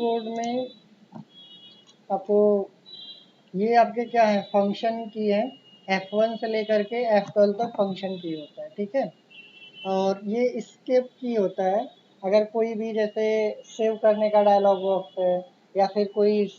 Keyboard में आपको ये आपके क्या है, फंक्शन की है, F1 से लेकर के F12 तक फंक्शन की होता है, ठीक है। और ये एस्केप की होता है, अगर कोई भी जैसे सेव करने का डायलॉग बॉक्स है या फिर कोई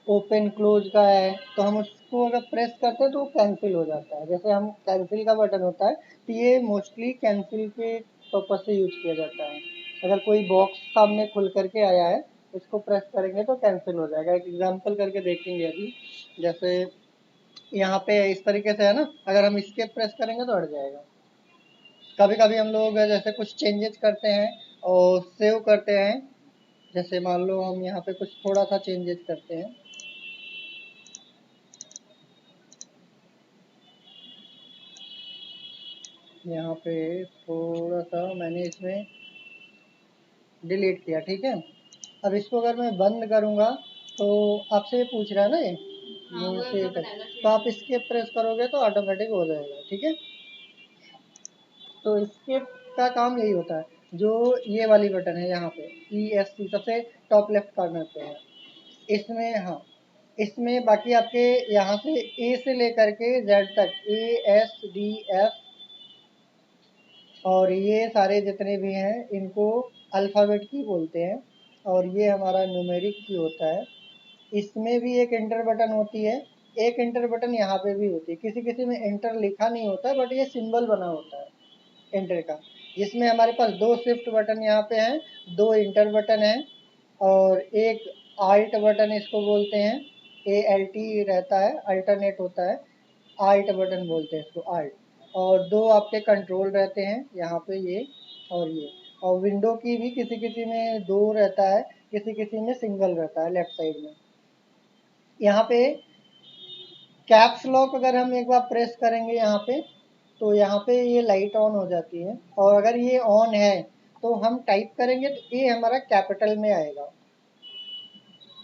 ओपन क्लोज का है तो हम उसको अगर प्रेस करते हैं तो वो कैंसिल हो जाता है। जैसे हम कैंसिल का बटन होता है तो ये मोस्टली कैंसिल के पर्पज से यूज किया जाता है। अगर कोई बॉक्स सामने खुल करके आया है इसको प्रेस करेंगे तो कैंसिल हो जाएगा। एक एग्जांपल करके देखेंगे अभी, जैसे यहाँ पे इस तरीके से है ना, अगर हम इसके प्रेस करेंगे तो हट जाएगा। कभी कभी हम लोग जैसे कुछ चेंजेस करते हैं और सेव करते हैं, जैसे मान लो हम यहाँ पे कुछ थोड़ा सा चेंजेस करते हैं, यहाँ पे थोड़ा सा मैंने इसमें डिलीट किया, ठीक है। अब इसको अगर मैं बंद करूँगा तो आपसे ये पूछ रहा है ना, ये सेव कर, तो आप इसके प्रेस करोगे तो ऑटोमेटिक हो जाएगा, ठीक है। तो इसके का काम यही होता है, जो ये वाली बटन है यहाँ पे ESC सबसे टॉप लेफ्ट कॉर्नर पे है, इसमें हाँ, इसमें बाकी आपके यहाँ से A से लेकर के Z तक ASDF और ये सारे जितने भी हैं इनको अल्फ़ाबेट की बोलते हैं। और ये हमारा न्यूमेरिक की होता है। इसमें भी एक एंटर बटन होती है, एक एंटर बटन यहाँ पे भी होती है। किसी किसी में एंटर लिखा नहीं होता बट ये सिंबल बना होता है एंटर का, जिसमें हमारे पास 2 शिफ्ट बटन यहाँ पे हैं, 2 इंटर बटन हैं और एक आल्ट बटन इसको बोलते हैं, ALT रहता है, अल्टरनेट होता है, आल्ट बटन बोलते हैं इसको, आल्ट। और 2 आपके कंट्रोल रहते हैं यहाँ पे, ये और ये। और विंडो की भी किसी किसी में 2 रहता है, किसी किसी में सिंगल रहता है लेफ्ट साइड में। यहाँ पे कैप्स लॉक अगर हम एक बार प्रेस करेंगे यहाँ पे तो यहाँ पे ये लाइट ऑन हो जाती है, और अगर ये ऑन है तो हम टाइप करेंगे तो ये हमारा कैपिटल में आएगा,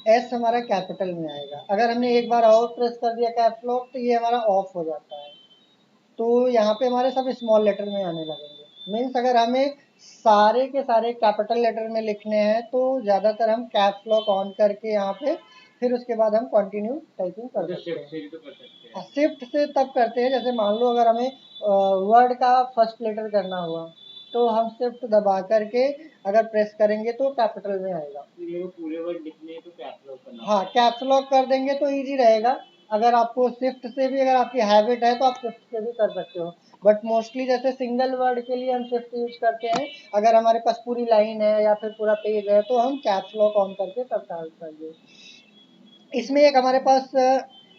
S हमारा कैपिटल में आएगा। अगर हमने एक बार और प्रेस कर दिया कैप्स लॉक तो ये हमारा ऑफ हो जाता है। तो यहाँ पे हमारे सब स्मॉल लेटर में आने लगेंगे। मीन्स अगर हमें सारे के सारे कैपिटल लेटर में लिखने हैं तो ज़्यादातर हम कैप्स लॉक ऑन करके यहाँ पे फिर उसके बाद हम कंटिन्यू टाइपिंग कर सकते हैं। शिफ्ट से तब करते हैं, जैसे मान लो अगर हमें वर्ड का फर्स्ट लेटर करना हुआ तो हम शिफ्ट दबा करके अगर प्रेस करेंगे तो कैपिटल में आएगा। पूरे वर्ड लिखने तो कैप्स लॉक करना, हाँ कैप्स लॉक कर देंगे तो इजी रहेगा। अगर आपको शिफ्ट से भी अगर आपकी हैबिट है तो आप शिफ्ट से भी कर सकते हो, बट मोस्टली जैसे सिंगल वर्ड के लिए हम शिफ्ट यूज करते हैं। अगर हमारे पास पूरी लाइन है या फिर पूरा पेज है तो हम कैप्स लॉक ऑन करके तब टाइप करेंगे। इसमें एक हमारे पास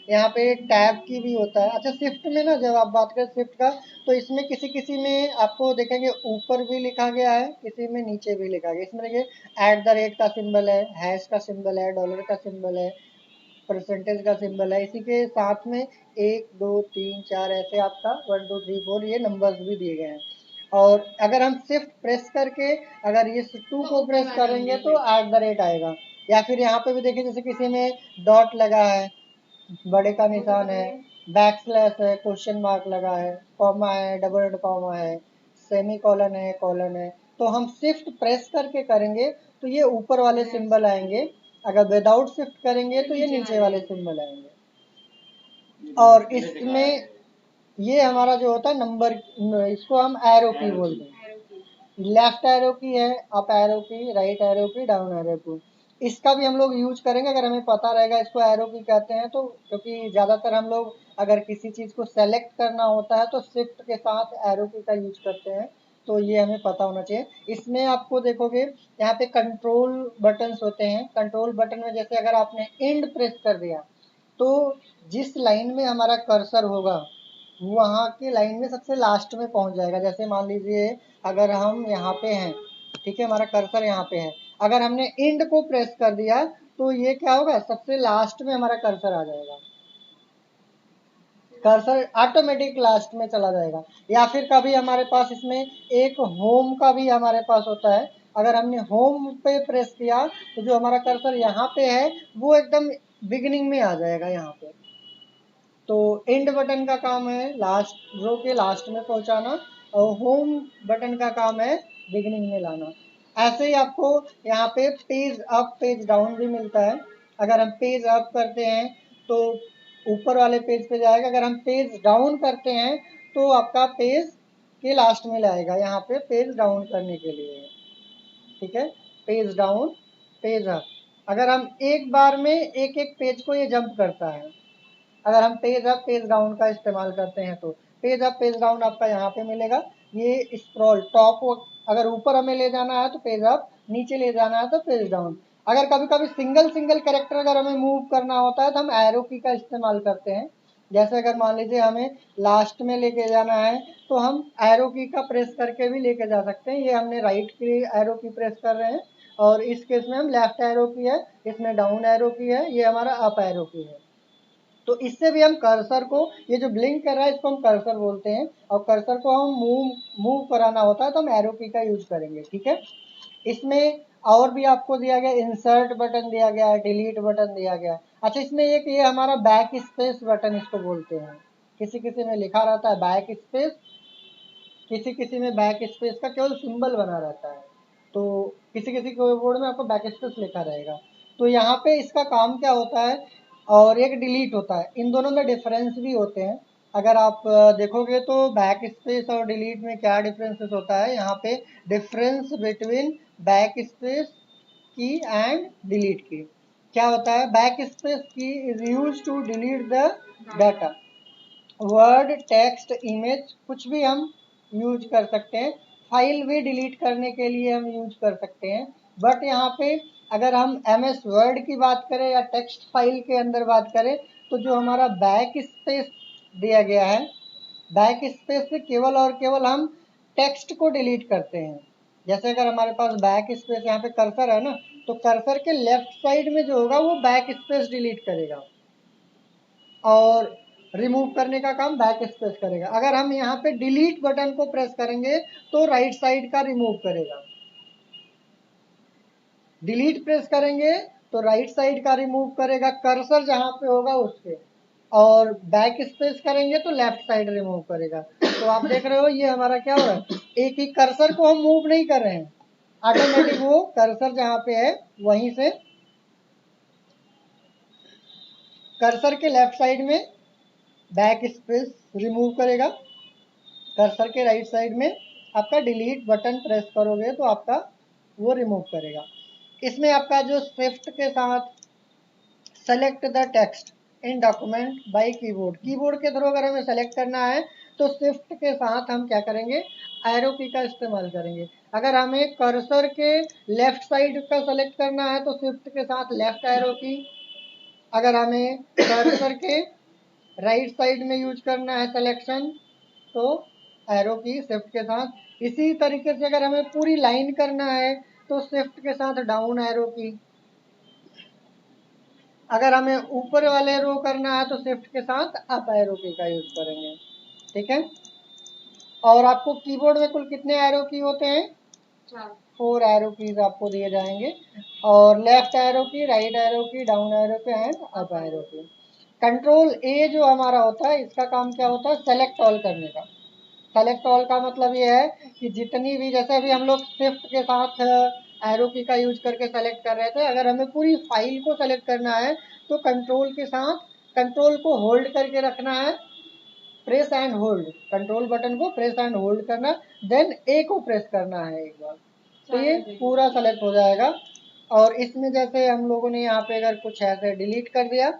यहाँ पे टैब की भी होता है। अच्छा, शिफ्ट में ना जब आप बात करें शिफ्ट का तो इसमें किसी किसी में आपको देखेंगे ऊपर भी लिखा गया है, किसी में नीचे भी लिखा गया। इसमें देखिए @ का सिंबल है, हैश का सिंबल है, डॉलर का सिंबल है, परसेंटेज का सिंबल है, इसी के साथ में 1 2 3 4 ऐसे आपका 1 2 3 4 ये नंबर्स भी दिए गए हैं। और अगर हम शिफ्ट प्रेस करके अगर ये 2 को प्रेस करेंगे तो @ आएगा। या फिर यहाँ पे भी देखिए जैसे किसी में डॉट लगा है, बड़े का निशान है, बैकस्लैश है, क्वेश्चन मार्क लगा है, कॉमा है, डबल कॉमा है, सेमी कॉलन है, कॉलन है, तो हम शिफ्ट प्रेस करके करेंगे तो ये ऊपर वाले सिंबल आएंगे। अगर विदाउट शिफ्ट करेंगे तो ये नीचे वाले सिंबल आएंगे। और इसमें ये हमारा जो होता है नंबर, इसको हम एरो की बोलते हैं। लेफ्ट एरो की है, अप एरो की, राइट एरो की, डाउन एरो की, इसका भी हम लोग यूज करेंगे अगर हमें पता रहेगा इसको एरो की कहते हैं तो। क्योंकि ज़्यादातर हम लोग अगर किसी चीज़ को सेलेक्ट करना होता है तो शिफ्ट के साथ एरो की का यूज करते हैं, तो ये हमें पता होना चाहिए। इसमें आपको देखोगे यहाँ पे कंट्रोल बटन्स होते हैं। कंट्रोल बटन में जैसे अगर आपने एंड प्रेस कर दिया तो जिस लाइन में हमारा कर्सर होगा वहाँ की लाइन में सबसे लास्ट में पहुँच जाएगा। जैसे मान लीजिए अगर हम यहाँ पे हैं, ठीक है, हमारा कर्सर यहाँ पे है, अगर हमने एंड को प्रेस कर दिया तो ये क्या होगा, सबसे लास्ट में हमारा कर्सर आ जाएगा, कर्सर ऑटोमेटिक लास्ट में चला जाएगा। या फिर कभी हमारे पास इसमें एक होम का भी हमारे पास होता है, अगर हमने होम पे प्रेस किया तो जो हमारा कर्सर यहाँ पे है वो एकदम बिगिनिंग में आ जाएगा यहाँ पे। तो एंड बटन का काम है लास्ट रो के लास्ट में पहुंचाना और होम बटन का काम है बिगिनिंग में लाना। ऐसे ही आपको यहाँ पे पेज अप पेज डाउन भी मिलता है। अगर हम पेज अप करते हैं तो ऊपर वाले पेज पे जाएगा, अगर हम पेज डाउन करते हैं तो आपका पेज के लास्ट में लाएगा, यहाँ पे पेज डाउन करने के लिए है, ठीक है। पेज डाउन पेज अप, अगर हम एक बार में एक एक पेज को ये जंप करता है। अगर हम पेज अप पेज डाउन का इस्तेमाल करते हैं तो पेज अप पेज डाउन आपका यहाँ पे मिलेगा। ये स्क्रॉल टॉप, अगर ऊपर हमें ले जाना है तो पेज अप, नीचे ले जाना है तो पेज डाउन। अगर कभी कभी सिंगल सिंगल कैरेक्टर अगर हमें मूव करना होता है तो हम एरो की का इस्तेमाल करते हैं। जैसे अगर मान लीजिए हमें लास्ट में लेके जाना है तो हम एरो की का प्रेस करके भी लेके जा सकते हैं। ये हमने राइट की एरो की प्रेस कर रहे हैं और इस केस में हम लेफ्ट एरो की है, इसमें डाउन एरो की है, ये हमारा अप एरो की है। तो इससे भी हम कर्सर को, ये जो ब्लिंक कर रहा है इसको हम कर्सर बोलते हैं, और कर्सर को हम मूव कराना होता है तो हम एरो की का यूज करेंगे, ठीक है। इसमें और भी आपको दिया गया, इंसर्ट बटन दिया गया है, डिलीट बटन दिया गया है। अच्छा, इसमें एक ये हमारा बैक स्पेस बटन इसको बोलते हैं। किसी किसी में लिखा रहता है बैक स्पेस, किसी किसी में बैक स्पेस का केवल सिंबल बना रहता है, तो किसी किसी कीबोर्ड में आपको बैक स्पेस लिखा रहेगा। तो यहाँ पे इसका काम क्या होता है, और एक डिलीट होता है, इन दोनों में डिफरेंस भी होते हैं। अगर आप देखोगे तो बैक स्पेस और डिलीट में क्या डिफरेंसेस होता है, यहाँ पे difference between back space key and delete key क्या होता है। Back space key is use to delete the data, word text image कुछ भी हम यूज कर सकते हैं। फाइल भी डिलीट करने के लिए हम यूज कर सकते हैं। बट यहाँ पे अगर हम एम एस वर्ड की बात करें या टेक्स्ट फाइल के अंदर बात करें तो जो हमारा बैक स्पेस दिया गया है, बैक स्पेस से केवल और केवल हम टेक्स्ट को डिलीट करते हैं। जैसे अगर हमारे पास बैक स्पेस यहाँ पे कर्सर है ना, तो कर्सर के लेफ्ट साइड में जो होगा वो बैक स्पेस डिलीट करेगा और रिमूव करने का काम बैक स्पेस करेगा। अगर हम यहाँ पे डिलीट बटन को प्रेस करेंगे तो राइट साइड का रिमूव करेगा। डिलीट प्रेस करेंगे तो राइट साइड का रिमूव करेगा, कर्सर जहां पे होगा उसके, और बैक स्पेस करेंगे तो लेफ्ट साइड रिमूव करेगा। तो आप देख रहे हो ये हमारा क्या हो रहा है, एक ही कर्सर को हम मूव नहीं कर रहे हैं, ऑटोमेटिक वो कर्सर जहां पे है वहीं से कर्सर के लेफ्ट साइड में बैक स्पेस रिमूव करेगा, कर्सर के राइट साइड में आपका डिलीट बटन प्रेस करोगे तो आपका वो रिमूव करेगा। इसमें आपका जो शिफ्ट के साथ select the text in document bye keyboard, keyboard के थ्रू अगर हमें सेलेक्ट करना है तो शिफ्ट के साथ हम क्या करेंगे, एरो की का इस्तेमाल करेंगे। अगर हमें कर्सर के लेफ्ट साइड का सेलेक्ट करना है तो शिफ्ट के साथ लेफ्ट एरो की, अगर हमें कर्सर के राइट साइड में यूज करना है सिलेक्शन तो एरो की शिफ्ट के साथ। इसी तरीके से अगर हमें पूरी लाइन करना है तो शिफ्ट के साथ डाउन एरो की, अगर हमें ऊपर वाले रो करना है तो शिफ्ट के साथ अप एरो की का यूज करेंगे, ठीक है। और आपको कीबोर्ड में कुल कितने एरो की होते हैं, 4 एरो कीज आपको दिए जाएंगे, और लेफ्ट एरो की, राइट एरो की, डाउन एरो की एंड अप एरो की। कंट्रोल ए जो हमारा होता है इसका काम क्या होता है, सेलेक्ट ऑल करने का। सेलेक्ट ऑल का मतलब ये है कि जितनी भी, जैसे अभी हम लोग शिफ्ट के साथ एरो की का यूज करके सेलेक्ट कर रहे थे, अगर हमें पूरी फाइल को सेलेक्ट करना है तो कंट्रोल के साथ कंट्रोल को होल्ड करके रखना है, press and hold, control button को प्रेस एंड होल्ड करना, देन ए को प्रेस करना है एक बार, तो ये पूरा सेलेक्ट हो जाएगा। और इसमें जैसे हम लोगों ने यहाँ पे अगर कुछ ऐसे डिलीट कर दिया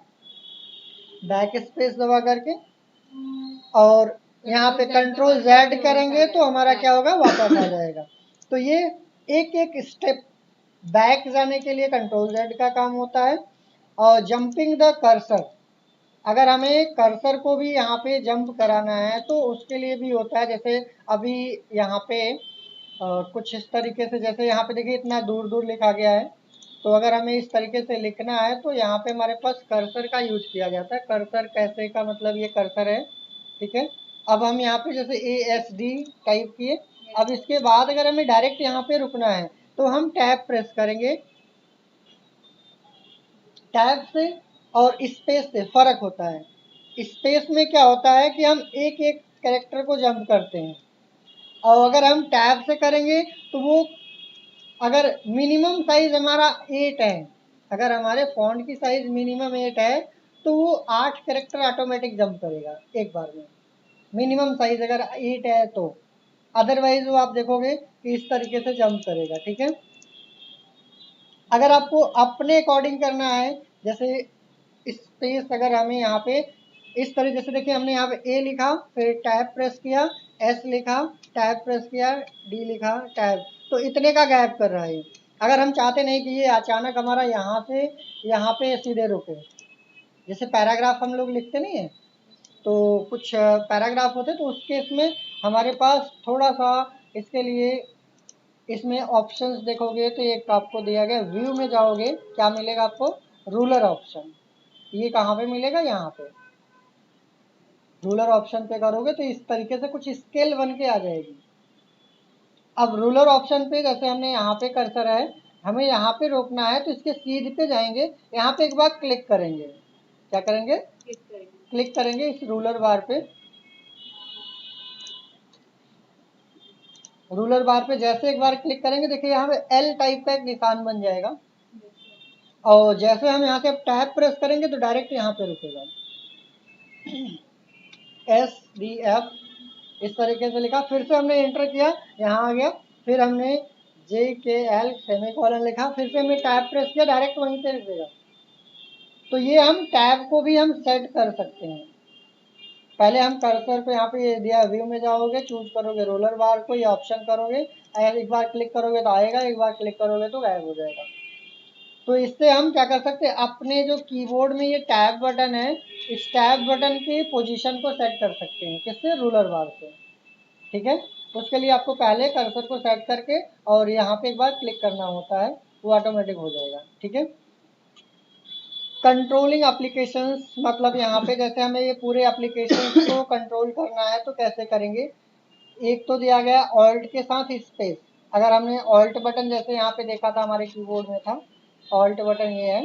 बैक स्पेस दबा करके, और यहाँ पे कंट्रोल जेड करेंगे तो हमारा क्या होगा, वापस आ जाएगा। तो ये एक एक स्टेप बैक जाने के लिए कंट्रोल जेड का काम होता है। और जंपिंग द कर्सर, अगर हमें कर्सर को भी यहाँ पे जंप कराना है तो उसके लिए भी होता है। जैसे अभी यहाँ पे कुछ इस तरीके से, जैसे यहाँ पे देखिए इतना दूर दूर लिखा गया है, तो अगर हमें इस तरीके से लिखना है तो यहाँ पे हमारे पास कर्सर का यूज किया जाता है। कर्सर कैसे का मतलब ये कर्सर है, ठीक है। अब हम यहाँ पे जैसे ASD टाइप किए, अब इसके बाद अगर हमें डायरेक्ट यहाँ पे रुकना है तो हम टैब प्रेस करेंगे। टैब से और स्पेस से फर्क होता है। स्पेस में क्या होता है कि हम एक एक कैरेक्टर को जंप करते हैं, और अगर हम टैब से करेंगे तो वो अगर मिनिमम साइज हमारा 8 है, अगर हमारे फॉन्ट की साइज मिनिमम 8 है तो वो 8 कैरेक्टर ऑटोमेटिक जंप करेगा एक बार में, मिनिमम साइज अगर 8 है तो। अदरवाइज वो आप देखोगे कि इस तरीके से जंप करेगा, ठीक है। अगर आपको अपने अकॉर्डिंग करना है, जैसे स्पेस अगर हमें यहाँ पे इस तरीके से, देखिए हमने यहाँ पे ए लिखा, फिर टैब प्रेस किया, एस लिखा, टैब प्रेस किया, डी लिखा, टैब, तो इतने का गैप कर रहा है। अगर हम चाहते नहीं कि ये अचानक हमारा यहाँ से यहाँ पे सीधे रुके, जैसे पैराग्राफ हम लोग लिखते नहीं है, तो कुछ पैराग्राफ होते तो उसके इसमें हमारे पास थोड़ा सा इसके लिए इसमें ऑप्शंस देखोगे तो एक आपको दिया गया, व्यू में जाओगे क्या मिलेगा आपको, रूलर ऑप्शन। ये कहाँ पे मिलेगा, यहाँ पे रूलर ऑप्शन पे करोगे तो इस तरीके से कुछ स्केल बन के आ जाएगी। अब रूलर ऑप्शन पे जैसे हमने यहाँ पे कर्सर है, हमें यहाँ पे रोकना है तो इसके सीध पे जाएंगे, यहाँ पे एक बार क्लिक करेंगे, क्या करेंगे, क्लिक करेंगे इस रूलर बार पे। रूलर बार पे जैसे एक बार क्लिक करेंगे, देखिए यहाँ पे एल टाइप का एक निशान बन जाएगा, और जैसे हम यहाँ से टैब प्रेस करेंगे तो डायरेक्ट यहाँ पे रुकेगा, SDF इस तरीके से लिखा, फिर से हमने एंटर किया, यहाँ आ गया, फिर हमने JKL सेमीकोलन लिखा, फिर से हमने टैब प्रेस किया, डायरेक्ट वहीं पे रुकेगा। तो ये हम टैब को भी हम सेट कर सकते हैं। पहले हम कर्सर पे यहाँ पे ये दिया, व्यू में जाओगे, चूज करोगे रोलर बार को, ये ऑप्शन करोगे, एक बार क्लिक करोगे तो आएगा, एक बार क्लिक करोगे तो गायब हो जाएगा। तो इससे हम क्या कर सकते हैं, अपने जो कीबोर्ड में ये टैब बटन है, इस टैब बटन की पोजीशन को सेट कर सकते हैं, किससे, रूलर बार से, ठीक है। उसके लिए आपको पहले कर्सर को सेट करके और यहाँ पे एक बार क्लिक करना होता है, वो ऑटोमेटिक हो जाएगा, ठीक है। कंट्रोलिंग एप्लीकेशंस, मतलब यहाँ पे जैसे हमें ये पूरे एप्लीकेशंस को कंट्रोल करना है तो कैसे करेंगे। एक तो दिया गया ऑल्ट के साथ स्पेस, अगर हमने ऑल्ट बटन जैसे यहाँ पे देखा था हमारे कीबोर्ड में था, ऑल्ट बटन ये है,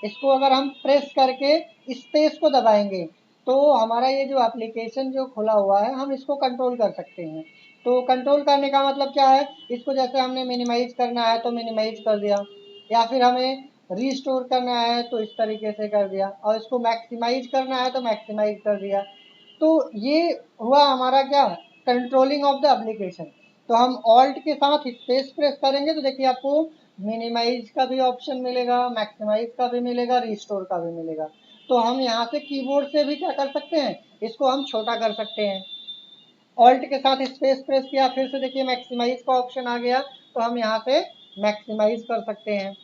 इसको अगर हम प्रेस करके स्पेस को दबाएंगे तो हमारा ये जो एप्लीकेशन जो खुला हुआ है हम इसको कंट्रोल कर सकते हैं। तो कंट्रोल करने का मतलब क्या है, इसको जैसे हमने मिनिमाइज करना है तो मिनिमाइज कर दिया, या फिर हमें रीस्टोर करना है तो इस तरीके से कर दिया, और इसको मैक्सिमाइज करना है तो मैक्सिमाइज कर दिया। तो ये हुआ हमारा क्या, कंट्रोलिंग ऑफ द एप्लीकेशन। तो हम ऑल्ट के साथ स्पेस प्रेस करेंगे तो देखिए आपको मिनिमाइज का भी ऑप्शन मिलेगा, मैक्सिमाइज का भी मिलेगा, रिस्टोर का भी मिलेगा। तो हम यहाँ से कीबोर्ड से भी क्या कर सकते हैं, इसको हम छोटा कर सकते हैं। ऑल्ट के साथ स्पेस प्रेस किया, फिर से देखिए मैक्सिमाइज का ऑप्शन आ गया, तो हम यहाँ से मैक्सिमाइज कर सकते हैं,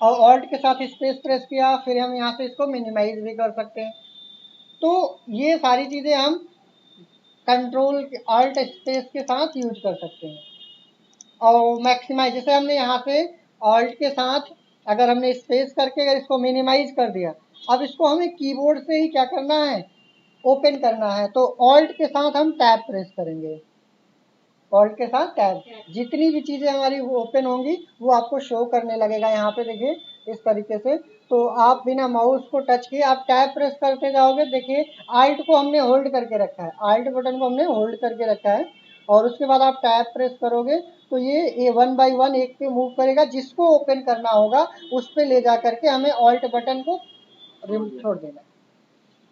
और ऑल्ट के साथ स्पेस प्रेस किया, फिर हम यहाँ से इसको मिनिमाइज भी कर सकते हैं। तो ये सारी चीज़ें हम कंट्रोल ऑल्ट स्पेस के साथ यूज कर सकते हैं। और मैक्सिमाइज, जैसे हमने यहाँ से ऑल्ट के साथ अगर हमने स्पेस करके अगर इसको मिनिमाइज कर दिया, अब इसको हमें कीबोर्ड से ही क्या करना है, ओपन करना है, तो ऑल्ट के साथ हम टैब प्रेस करेंगे, ऑल्ट के साथ टैब, जितनी भी चीज़ें हमारी ओपन होंगी वो आपको शो करने लगेगा यहाँ पे, देखिए इस तरीके से। तो आप बिना माउस को टच किए आप टैब प्रेस करते जाओगे, देखिए आल्ट को हमने होल्ड करके रखा है, आल्ट बटन को हमने होल्ड करके रखा है, और उसके बाद आप टैब प्रेस करोगे तो ये 1 बाई 1 एक पे मूव करेगा, जिसको ओपन करना होगा उस पर ले जा करके हमें ऑल्ट बटन को छोड़ देना,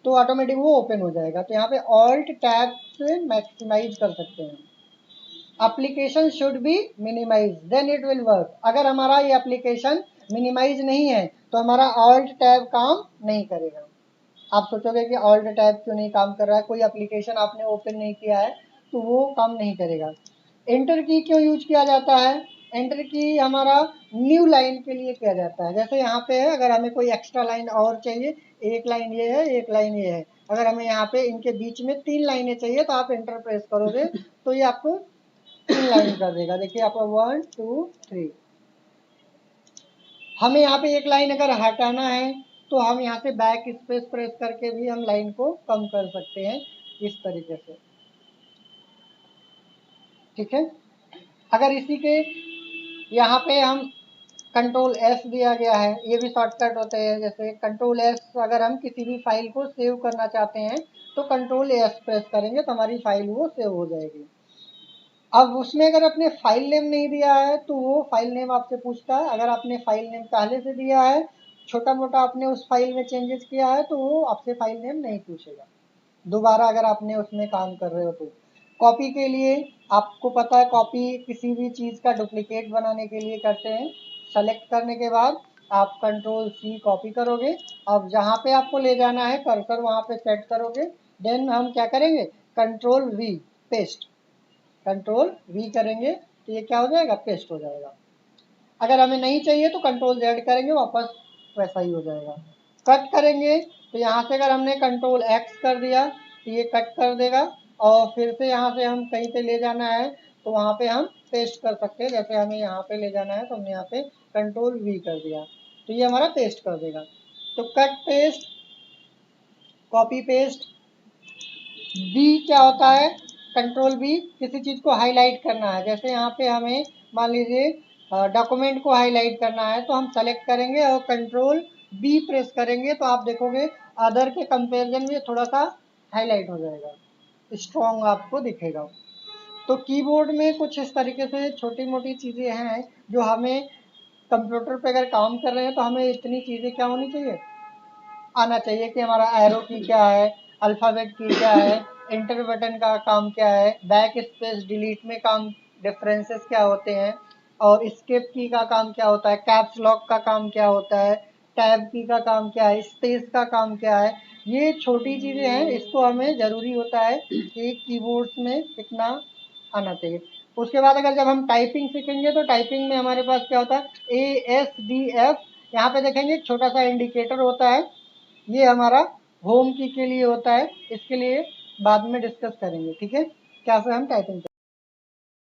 तो ऑटोमेटिक वो ओपन हो जाएगा। तो यहाँ पे ऑल्ट टैब से मैक्सिमाइज कर सकते हैं। Application should be minimise then it will work, अगर हमारा ये एप्लीकेशन मिनिमाइज नहीं है तो हमारा ऑल्ट टैब काम नहीं करेगा। आप सोचोगे कि ऑल्ट टैब क्यों नहीं काम कर रहा है, कोई एप्लीकेशन आपने ओपन नहीं किया है तो वो काम नहीं करेगा। एंटर की क्यों यूज किया जाता है, एंटर की हमारा न्यू लाइन के लिए किया जाता है। जैसे यहाँ पे है, अगर हमें कोई एक्स्ट्रा लाइन और चाहिए, एक लाइन ये है, एक लाइन ये है, अगर हमें यहाँ पे इनके बीच में 3 लाइनें चाहिए तो आप एंटर प्रेस करोगे तो ये आपको 3 लाइन कर देगा, देखिए आपको 1 2 3। हमें यहाँ पे एक लाइन अगर हटाना है तो हम यहाँ से बैक स्पेस प्रेस करके भी हम लाइन को कम कर सकते हैं, इस तरीके से, ठीक है। अगर इसी के यहाँ पे हम कंट्रोल एस दिया गया है, ये भी शॉर्टकट होते हैं, जैसे कंट्रोल एस, अगर हम किसी भी फाइल को सेव करना चाहते हैं तो कंट्रोल एस प्रेस करेंगे तो हमारी फाइल वो सेव हो जाएगी। अब उसमें अगर आपने फाइल नेम नहीं दिया है तो वो फाइल नेम आपसे पूछता है। अगर आपने फाइल नेम पहले से दिया है, छोटा मोटा आपने उस फाइल में चेंजेस किया है, तो वो आपसे फाइल नेम नहीं पूछेगा दोबारा, अगर आपने उसमें काम कर रहे हो तो। कॉपी के लिए आपको पता है, कॉपी किसी भी चीज़ का डुप्लीकेट बनाने के लिए करते हैं। सेलेक्ट करने के बाद आप कंट्रोल सी कॉपी करोगे, अब जहाँ पे आपको ले जाना है कर्सर वहाँ पे सेट करोगे। देन हम क्या करेंगे, control we paste, control we करेंगे तो ये क्या हो जाएगा, पेस्ट हो जाएगा। अगर हमें नहीं चाहिए तो कंट्रोल जेड करेंगे, वापस वैसा ही हो जाएगा। कट करेंगे तो यहाँ से अगर हमने कंट्रोल एक्स कर दिया तो ये कट कर देगा, और फिर से यहाँ से हम कहीं पे ले जाना है तो वहाँ पे हम पेस्ट कर सकते हैं। जैसे हमें यहाँ पे ले जाना है तो हमने यहाँ पे कंट्रोल वी कर दिया तो ये हमारा पेस्ट कर देगा। तो cut paste, copy paste. B क्या होता है, कंट्रोल बी, किसी चीज़ को हाईलाइट करना है। जैसे यहाँ पे हमें मान लीजिए डॉक्यूमेंट को हाईलाइट करना है तो हम सेलेक्ट करेंगे और कंट्रोल बी प्रेस करेंगे तो आप देखोगे अदर के कंपैरिजन में थोड़ा सा हाईलाइट हो जाएगा, स्ट्रॉन्ग आपको दिखेगा। तो कीबोर्ड में कुछ इस तरीके से छोटी मोटी चीज़ें हैं जो हमें कंप्यूटर पे अगर काम कर रहे हैं तो हमें इतनी चीज़ें क्या होनी चाहिए, आना चाहिए कि हमारा एरो की क्या है, अल्फ़ाबेट की क्या है, इंटर बटन का काम क्या है, बैक स्पेस डिलीट में काम डिफरेंसेस क्या होते हैं, और स्केप की का काम क्या होता है, कैप्स लॉक का काम क्या होता है, टैब की का काम क्या है, स्पेस का काम क्या है। ये छोटी चीज़ें हैं, इसको हमें ज़रूरी होता है कि कीबोर्ड्स में इतना आना चाहिए। उसके बाद अगर जब हम टाइपिंग सीखेंगे तो टाइपिंग में हमारे पास क्या होता है, ASDF, यहाँ पे देखेंगे एक छोटा सा इंडिकेटर होता है, ये हमारा होम की के लिए होता है। इसके लिए बाद में डिस्कस करेंगे, ठीक है, कैसे हम टाइपिंग